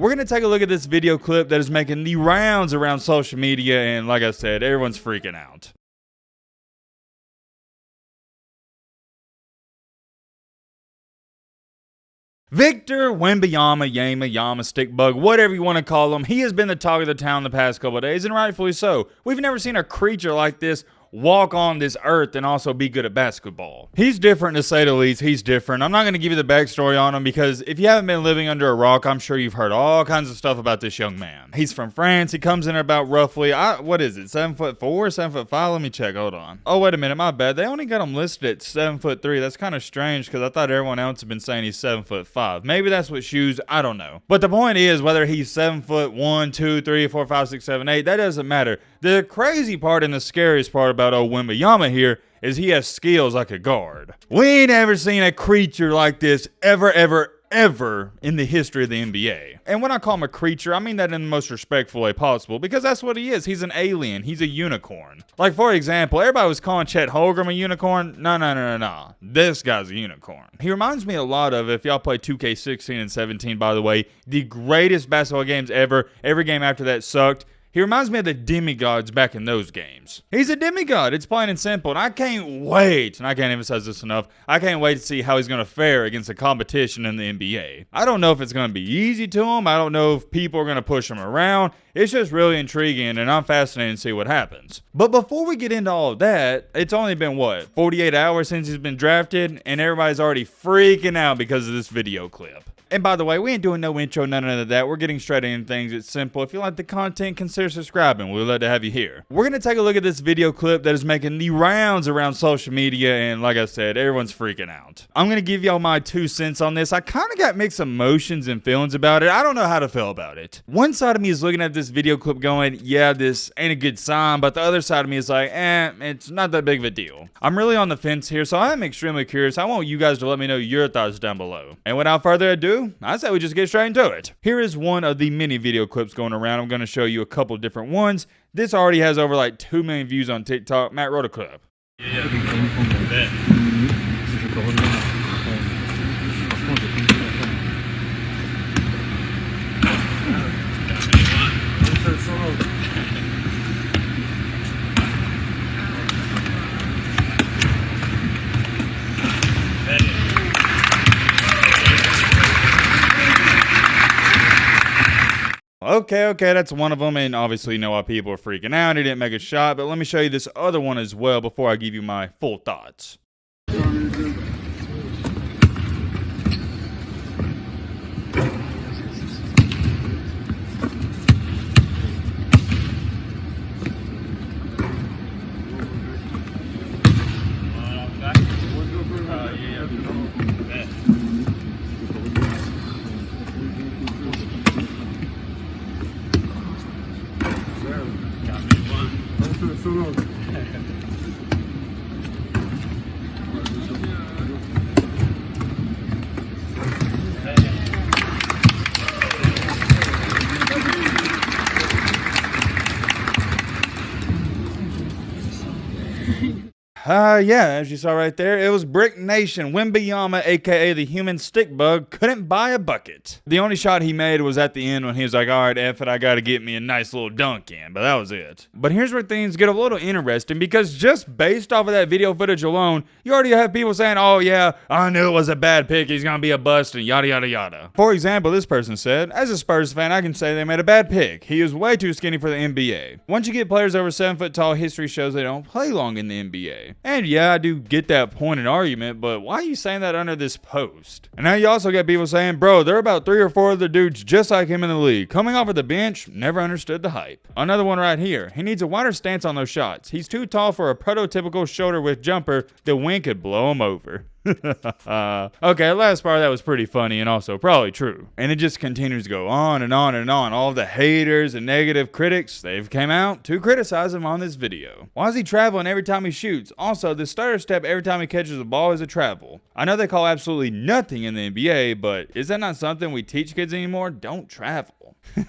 we're going to take a look at this video clip that is making the rounds around social media, and like I said, everyone's freaking out. Victor Wembanyama, stick bug, whatever you want to call him, he has been the talk of the town the past couple of days, and rightfully so. We've never seen a creature like this walk on this earth and also be good at basketball. He's different, to say the least. He's different. I'm not going to give you the backstory on him because if you haven't been living under a rock, I'm sure you've heard all kinds of stuff about this young man. He's from France. He comes in about roughly, what is it, 7'4", 7'5"? Let me check. Hold on. Oh, wait a minute. My bad. They only got him listed at 7'3". That's kind of strange because I thought everyone else had been saying he's 7'5". Maybe that's what shoes. I don't know. But the point is, whether he's 7'1", 2, 3, 4, 5, 6, 7, 8, that doesn't matter. The crazy part and the scariest part about old Wembanyama here is he has skills like a guard. We ain't ever seen a creature like this ever in the history of the NBA. And when I call him a creature, I mean that in the most respectful way possible, because that's what he is. He's an alien. He's a unicorn. Like, for example, everybody was calling Chet Holmgren a unicorn. No. This guy's a unicorn. He reminds me a lot of, if y'all play 2K16 and 17, by the way, the greatest basketball games ever. Every game after that sucked. He reminds me of the demigods back in those games. He's a demigod. It's plain and simple. And I can't wait, and I can't emphasize this enough, I can't wait to see how he's going to fare against the competition in the NBA. I don't know if it's going to be easy to him. I don't know if people are going to push him around. It's just really intriguing, and I'm fascinated to see what happens. But before we get into all of that, it's only been, 48 hours since he's been drafted, and everybody's already freaking out because of this video clip. And by the way, we ain't doing no intro, none of that. We're getting straight into things. It's simple. If you like the content, consider subscribing. We'd love to have you here. We're going to take a look at this video clip that is making the rounds around social media, and like I said, everyone's freaking out. I'm going to give y'all my 2 cents on this. I kind of got mixed emotions and feelings about it. I don't know how to feel about it. One side of me is looking at this video clip going, yeah, this ain't a good sign, but the other side of me is like, it's not that big of a deal. I'm really on the fence here, so I'm extremely curious. I want you guys to let me know your thoughts down below. And without further ado, I say we just get straight into it. Here is one of the many video clips going around. I'm going to show you a couple of different ones. This already has over like 2 million views on TikTok. Matt wrote a clip. Okay, that's one of them, and obviously you know why people are freaking out. He didn't make a shot, but let me show you this other one as well before I give you my full thoughts. Yeah, as you saw right there, it was Brick Nation. Wembanyama, aka the human stick bug, couldn't buy a bucket. The only shot he made was at the end when he was like, all right, F it, I gotta get me a nice little dunk in, but that was it. But here's where things get a little interesting, because just based off of that video footage alone, you already have people saying, oh yeah, I knew it was a bad pick, he's gonna be a bust, and yada yada yada. For example, this person said, as a Spurs fan, I can say they made a bad pick. He is way too skinny for the NBA. Once you get players over 7 foot tall, history shows they don't play long in the NBA. And yeah, I do get that point and argument, but why are you saying that under this post? And now you also get people saying, bro, there are about 3 or 4 other dudes just like him in the league. Coming off of the bench, never understood the hype. Another one right here. He needs a wider stance on those shots. He's too tall for a prototypical shoulder width jumper. The wind could blow him over. Okay, last part, that was pretty funny and also probably true. And it just continues to go on and on and on. All the haters and negative critics, they've came out to criticize him on this video. Why is he traveling every time he shoots? Also, the stutter step every time he catches the ball is a travel. I know they call absolutely nothing in the NBA, but is that not something we teach kids anymore? Don't travel.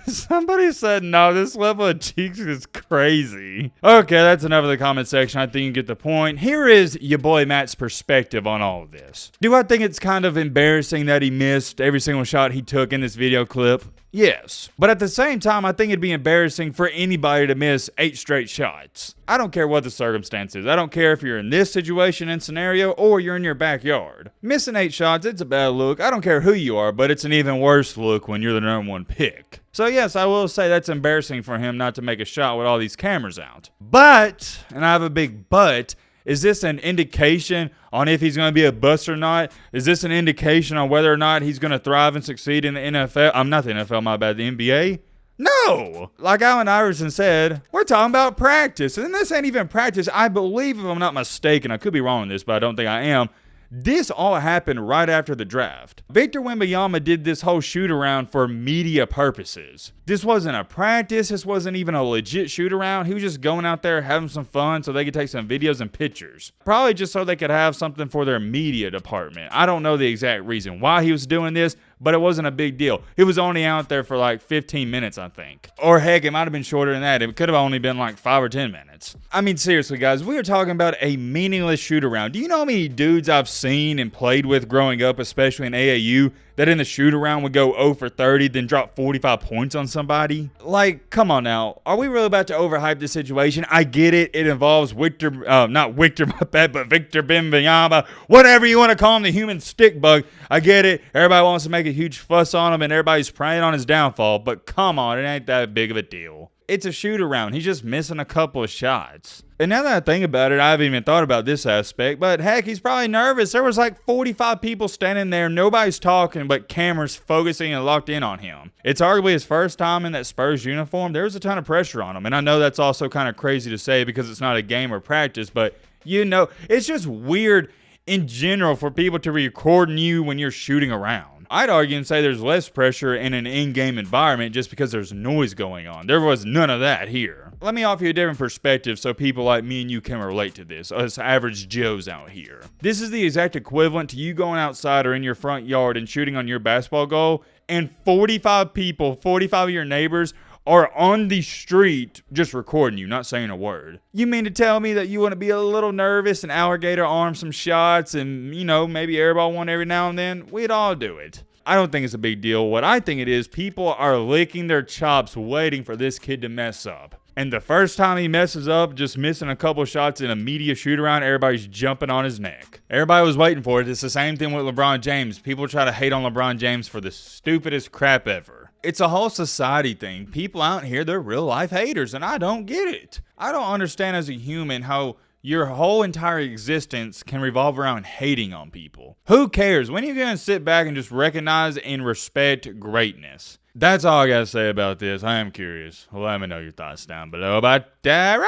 Somebody said, no, this level of cheeks is crazy. Okay, that's enough of the comment section. I think you get the point. Here is your boy Matt's perspective on all of this. Do I think it's kind of embarrassing that he missed every single shot he took in this video clip? Yes. But at the same time, I think it'd be embarrassing for anybody to miss 8 straight shots. I don't care what the circumstance is. I don't care if you're in this situation and scenario or you're in your backyard. Missing 8 shots, it's a bad look. I don't care who you are, but it's an even worse look when you're the #1 pick. So yes, I will say that's embarrassing for him not to make a shot with all these cameras out. But, and I have a big but, is this an indication on if he's going to be a bust or not? Is this an indication on whether or not he's going to thrive and succeed in the NFL? I'm not the NFL, my bad, the NBA? No! Like Allen Iverson said, we're talking about practice. And this ain't even practice. I believe, if I'm not mistaken, I could be wrong on this, but I don't think I am, this all happened right after the draft. Victor Wembanyama did this whole shoot-around for media purposes. This wasn't a practice. This wasn't even a legit shoot-around. He was just going out there having some fun so they could take some videos and pictures. Probably just so they could have something for their media department. I don't know the exact reason why he was doing this, but it wasn't a big deal. He was only out there for like 15 minutes, I think. Or heck, it might have been shorter than that. It could have only been like 5 or 10 minutes. I mean, seriously, guys, we are talking about a meaningless shoot-around. Do you know how many dudes I've seen and played with growing up, especially in AAU, that in the shoot-around would go 0 for 30, then drop 45 points on somebody? Like, come on now. Are we really about to overhype this situation? I get it. It involves Victor Wembanyama, whatever you want to call him, the human stick bug. I get it. Everybody wants to make a huge fuss on him, and everybody's preying on his downfall. But come on, it ain't that big of a deal. It's a shoot-around. He's just missing a couple of shots. And now that I think about it, I haven't even thought about this aspect, but heck, he's probably nervous. There was like 45 people standing there. Nobody's talking, but cameras focusing and locked in on him. It's arguably his first time in that Spurs uniform. There was a ton of pressure on him. And I know that's also kind of crazy to say because it's not a game or practice, but you know, it's just weird in general for people to be recording you when you're shooting around. I'd argue and say there's less pressure in an in-game environment just because there's noise going on. There was none of that here. Let me offer you a different perspective so people like me and you can relate to this, us average Joes out here. This is the exact equivalent to you going outside or in your front yard and shooting on your basketball goal, and 45 people, 45 of your neighbors, are on the street just recording you, not saying a word. You mean to tell me that you want to be a little nervous and alligator arm some shots and, you know, maybe airball one every now and then? We'd all do it. I don't think it's a big deal. What I think it is, people are licking their chops waiting for this kid to mess up. And the first time he messes up, just missing a couple shots in a media shoot-around, everybody's jumping on his neck. Everybody was waiting for it. It's the same thing with LeBron James. People try to hate on LeBron James for the stupidest crap ever. It's a whole society thing. People out here, they're real-life haters, and I don't get it. I don't understand as a human how your whole entire existence can revolve around hating on people. Who cares? When are you going to sit back and just recognize and respect greatness? That's all I got to say about this. I am curious. Let me know your thoughts down below about that.